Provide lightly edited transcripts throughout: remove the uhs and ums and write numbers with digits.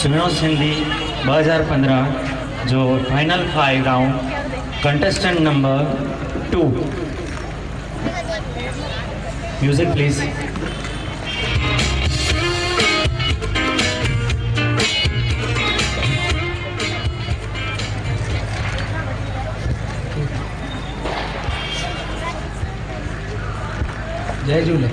सुनो सिंधी 2015 जो final 5 round contestant number 2। Music please. जय झूले।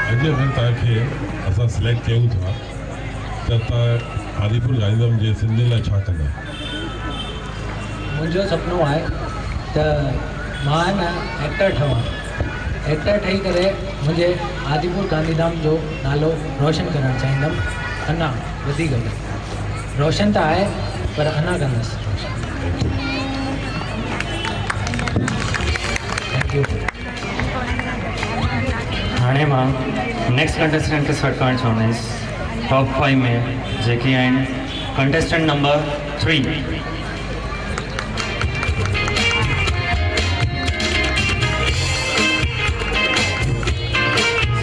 अॼु अगरि तव्हांखे असां सिलेक्ट कयूं था त तव्हां आदिपुर गांधीधाम जे सिंधियुनि लाइ छा कंदा? मुंहिंजो सुपिनो आहे त मां न एक्टर ठहां। एक्टर ठही करे मुंहिंजे आदिपुर गांधीधाम जो नालो रोशन करणु चाहींदुमि। अञा वधीक रोशन त आहे पर अञा कंदुसि। Thank you. हाणे मां नेक्स्ट कंटेस्टेंट खे सॾु करणु चाहींदुसि टॉप 5 में जेकी आहिनि कंटेस्टेंट नंबर 3।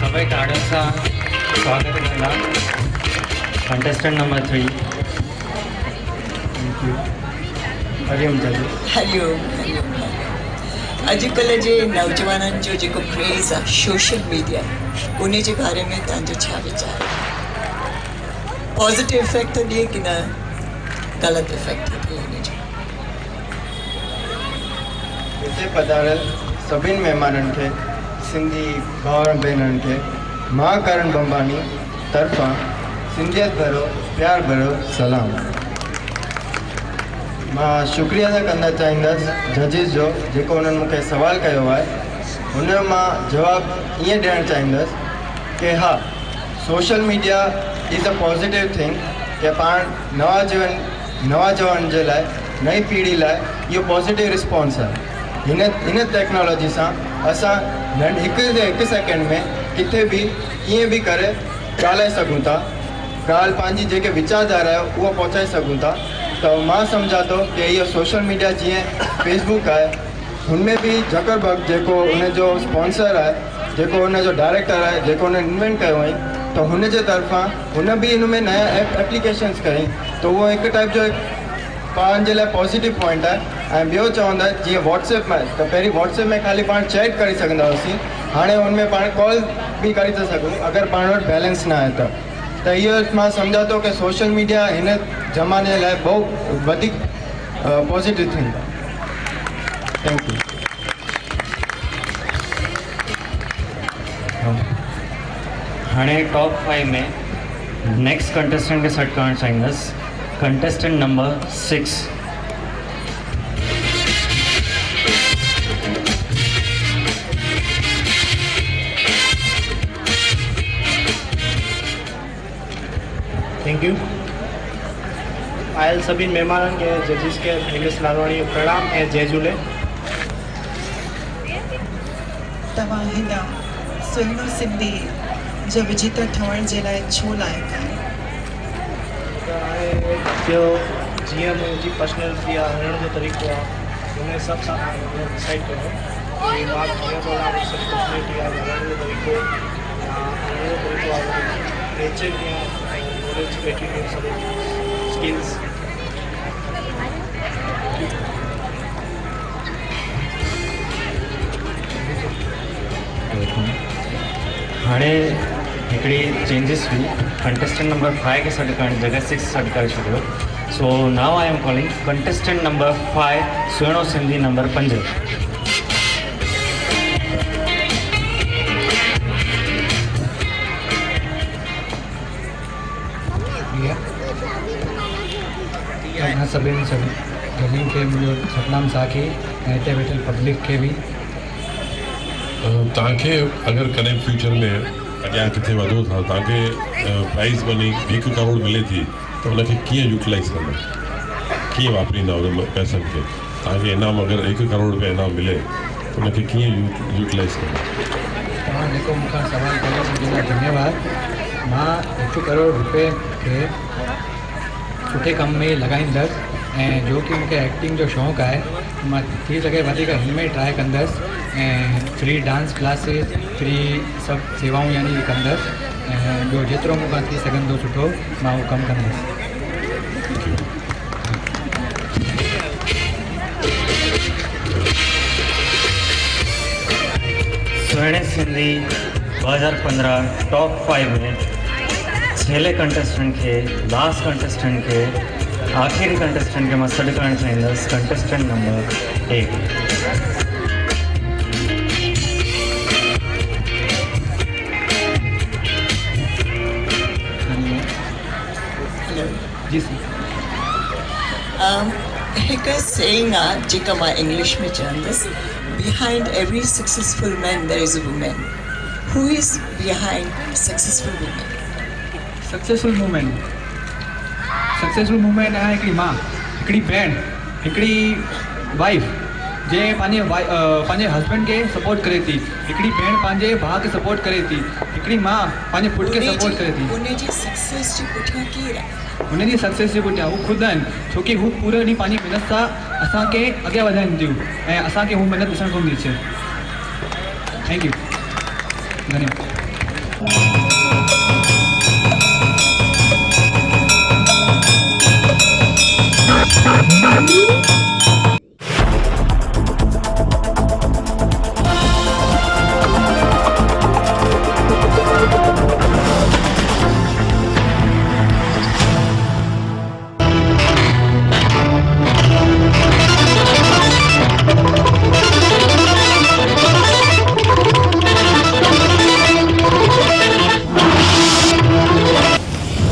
सभई ताड़ियुनि सां स्वागत कंदा कंटेस्टेंट नंबर 3। Thank you. हरिओम जल्दी। हरिओम। अॼुकल्ह जे नौजवाननि जो जेको क्रेज़ आहे सोशल मीडिया, उन जे बारे में तव्हांजो छा वीचार आहे? पॉज़िटिव इफेक्ट थो ॾिए की न ग़लति इफेक्ट थो ॾिए उन जो? हिते पधारियल सभिनी महिमाननि खे, सिंधी भाउर भेनरुनि खे मां करण बंबानी तरफ़ां सिंधियत भरियो प्यार भरियो सलाम। मां शुक्रिया अदा कंदा चाहींदुसि जजिस जो जेको उन्हनि मूंखे सुवालु कयो आहे। हुन जो मां जवाबु ईअं ॾियणु चाहींदुसि कि हा, social media is a positive thing कि पाण नवाजवान जे लाइ, नई पीढ़ी लाइ इहो पॉज़िटिव रिस्पॉन्स आहे। हिन टेक्नोलॉजी सां असां हिकु सेकेंड में किथे बि कीअं बि करे ॻाल्हाए सघूं था, ॻाल्हि पंहिंजी जेके वीचारधारा आहे उहा पहुचाए सघूं था। तो मां सम्झा थो कि इहो सोशल मीडिया जीअं फेसबुक आहे, हुनमें बि ज़करबर्ग जेको उनजो स्पॉन्सर आहे, जेको उनजो डायरेक्टर आहे, जेको हुन इन्वेंट कयो हुई, तो हुन जे तरफ़ां हुन बि इन में नया एप्लीकेशन्स कई। तो उहो हिकु टाइप जो पंहिंजे लाइ पॉज़िटिव पॉइंट आहे। ऐं ॿियो चवंदा जीअं व्हाट्सएप में, त पहिरीं व्हाट्सएप में ख़ाली पाण चैट करे सघंदा हुआसीं, हाणे हुनमें पाण कॉल बि करे था सघूं अगरि पाण वटि बैलेंस न आहे त इहो मां सम्झा थो कि सोशल मीडिया हिन ज़माने लाइ बहुत वधीक पॉज़िटिव थिंग आहे। Thank you. हाणे टॉप 5 में नेक्स्ट कंटेस्टेंट खे सॾु करणु चाहींदुसि कंटेस्टेंट नंबर 6। Thank you. आयल सभी मेहमाननि खे, जजिस खे निलेश लालवाणी प्रणाम ऐं जय झूले। तव्हां हिन सुहिणो सिंधी जो विजेता ठहण जे लाइ छो लाइक़ु आहियो? हाणे ॿियो जीअं मुंहिंजी पर्सनैलिटी आहे, हलण जो तरीक़ो आहे, हुन हिसाब सां डिसाइड कयो कि मां कीअं थो हलां। मुंहिंजी पर्सनैलिटी आहे, हलण जो तरीक़ो आहे, नेचर कीअं, नॉलेज, एटीट्यूड, सभु स्किल्स। हाणे हिकिड़ी चेंजिस हुई, कंटेस्टेंट नंबर 5 खे सॾु करण जॻह 6 सॾु करे छॾियो। So now I am calling contestant number 5 सुहिणो सिंधी नंबर 5। सभिनी खे मुंहिंजो सतनाम साखी ऐं हिते वेठल पब्लिक खे बि। तव्हांखे अगरि कॾहिं फ्यूचर में अॻियां किथे वधो था, तव्हांखे प्राइज़ मनी 1 करोड़ मिले थी त उनखे कीअं यूटिलाइज़ कंदा, कीअं वापरींदा उन पैसनि खे? तव्हांखे इनाम अगरि 1 करोड़ रुपया इनाम मिले त उनखे कीअं यूटिलाइज़ कंदा? तव्हां जेको मूंखां सवाल कयो उनजे लाइ धन्यवाद। मां 1 करोड़ रुपए खे सुठे कम में लॻाईंदुसि ऐं जो कि मूंखे एक्टिंग जो शौक़ु आहे, मां थी सघे वधीक हिन में ट्राई कंदुसि ऐं फ्री डांस क्लासिस फ्री सब सेवाऊं यानी कंदसि ऐं ॿियो जेतिरो मूंखां थी सघंदो सुठो मां उहो कमु कंदुसि। सुहिणे सिंधी 2015 टॉप 5 में छेले कंटेस्टेंट खे, लास्ट कंटेस्टेंट खे, आखिरी कंटेस्टेंट खे मां सॾु करणु चाहींदुसि। Contestant number 8। जी सर। हिकु सेइंग आहे जेका मां इंग्लिश में चवंदसि, behind every successful man there is a woman. Who is behind successful woman? Successful woman आहे हिकिड़ी मां, हिकिड़ी भेण, हिकिड़ी वाइफ जे पंहिंजे हस्बैंड खे सपोर्ट करे थी, हिकिड़ी भेण पंहिंजे भाउ खे सपोर्ट करे थी, हिकिड़ी मां पंहिंजे पुट खे सपोर्ट करे थी। उनजी सक्सेस जे पुठियां केरु आहे? हुनजी सक्सेस जे पुठियां हू ख़ुदि आहिनि, छोकी हू पूरो ॾींहुं पंहिंजी महिनत सां असांखे अॻियां वधाइनि थियूं ऐं असांखे हू महिनत ॾिसणु कोन थी अचे। थैंक यू, धन्यवाद।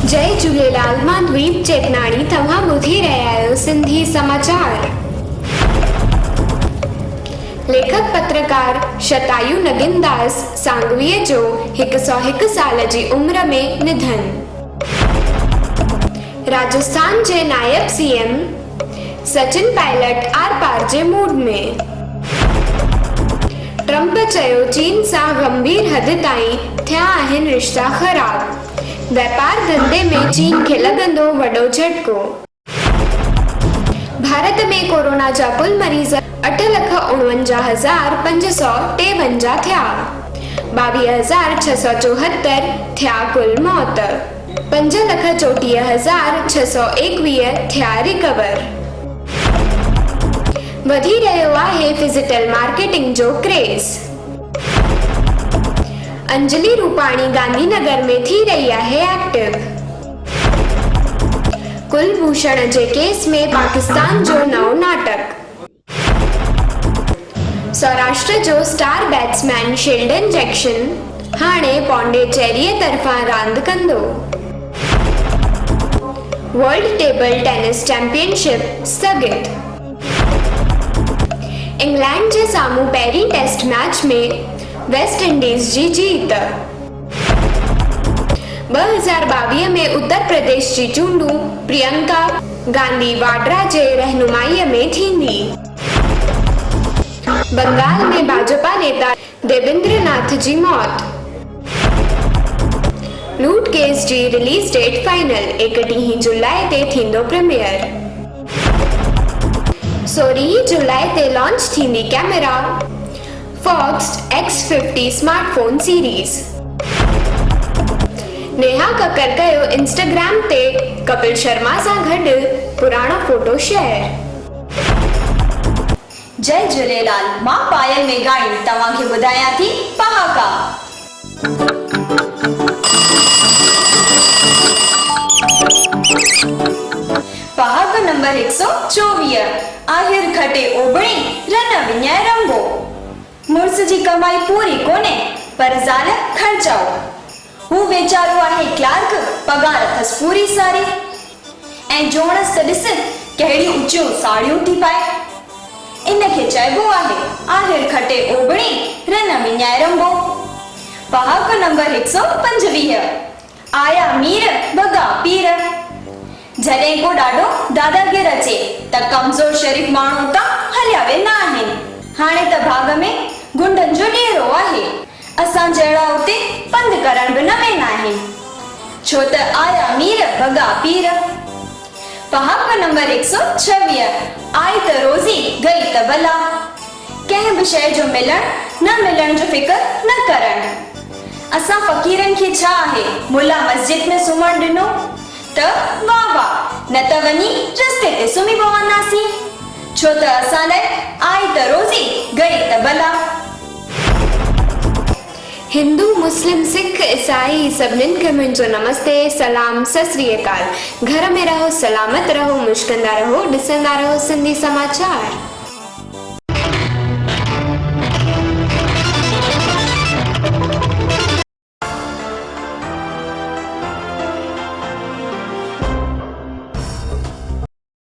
जय झूलेलाल, मां द्वीप चेतनाणी, तव्हां ॿुधी रहिया आहियो सिंधी समाचार। लेखक पत्रकार शतायु नगिनदास सांगवीअ जो 101 साल जी उम्र में निधन। राजस्थान जे नायब सीएम सचिन पायलट आर पार जे मूड में। ट्रंप चयो चीन सां गंभीर हद ताईं थिया आहिनि रिश्ता ख़राब। व्यापार धंधे में चीन खे लॻंदो वॾो झटको। भारत में कोरोना जा कुल मरीज़ 8,49,553 थिया। 22,674 थिया कुल मौत। 5,34,621 थिया रिकवर। वधी रहियो आहे डिजिटल मार्केटिंग जो क्रेज़। अंजलि रूपाणी गांधीनगर में थी रही है एक्टिव। कुलभूषण जे केस में पाकिस्तान जो नओ नाटक। सौराष्ट्र जो स्टार बैट्समैन शेल्डन जैक्सन हाणे पौंडेचेरी तरफां रांदि कंदो। वर्ल्ड टेबल टेनिस चैंपियनशिप स्थगित। इंग्लैंड जे साम्हूं पहिरीं टेस्ट मैच में वेस्ट इंडीज जी जीत। 2022 में उत्तर प्रदेश जी चूंडूं प्रियंका गांधी वाड्रा जे रहनुमाईअ में थींदी। बंगाल में भाजपा नेता देवेंद्र नाथ जी मौत। लूट केस जी रिलीज डेट फाइनल। 31 जुलाई ते थींदो प्रीमियर। 16 जुलाई ते लॉन्च थींदी camera Fox X50 smartphone series. Neha Kakkar कयो इंस्टाग्राम ते कपिल शर्मा सां गॾु पुराणो फोटो शेयर। जय झूलेलाल, मां पायल मेघाणी तव्हांखे ॿुधायां थी पहाका। पहाक नंबर 124। आहिर खटे ओबणी रन विञाए रंबो। मुड़स जी कमाई पूरी कोने पर ज़ाल खर्चाओ। हू वेचारो आहे क्लार्क, पगार अथसि पूरी सारी। ऐं जोणस त ॾिस कहिड़ी ऊचियूं साड़ियूं थी पाए। इनखे चइबो आहे आहिर खटे ओबणी रन विञाए रंबो। पहाक नंबर 125। आया मीर भॻा पीर। जॾहिं को ॾाढो दादागिर अचे त कमज़ोर शरीफ़ माण्हू तां हलिया वेंदा आहिनि। हाणे त भाग में गुंडनि जो ॾेरो आहे। असां जहिड़ा उते पंधु करण बि न वेंदा आहिनि, छो त आया मीर भॻा पीर। पहाक नंबर 126। आई त रोज़ी गई त भला। कंहिं बि शइ जो मिलण न मिलण जो फिकर न करण। असां फ़क़ीरनि खे छा आहे मुल्ला मस्जिद में सुम्हण ॾिनो त वाह वाह, न त वञी रस्ते ते सुम्ही पवंदासीं, छो त असां लाइ आई त रोज़ी गई त भला। हिंदू, मुस्लिम, सिख, ईसाई सभिनीनि खे मुंहिंजो नमस्ते, सलाम, सत श्री अकाल। घर में रहो, सलामत रहो, मुश्किंदा रहो, ॾिसंदा रहो सिंधी समाचार।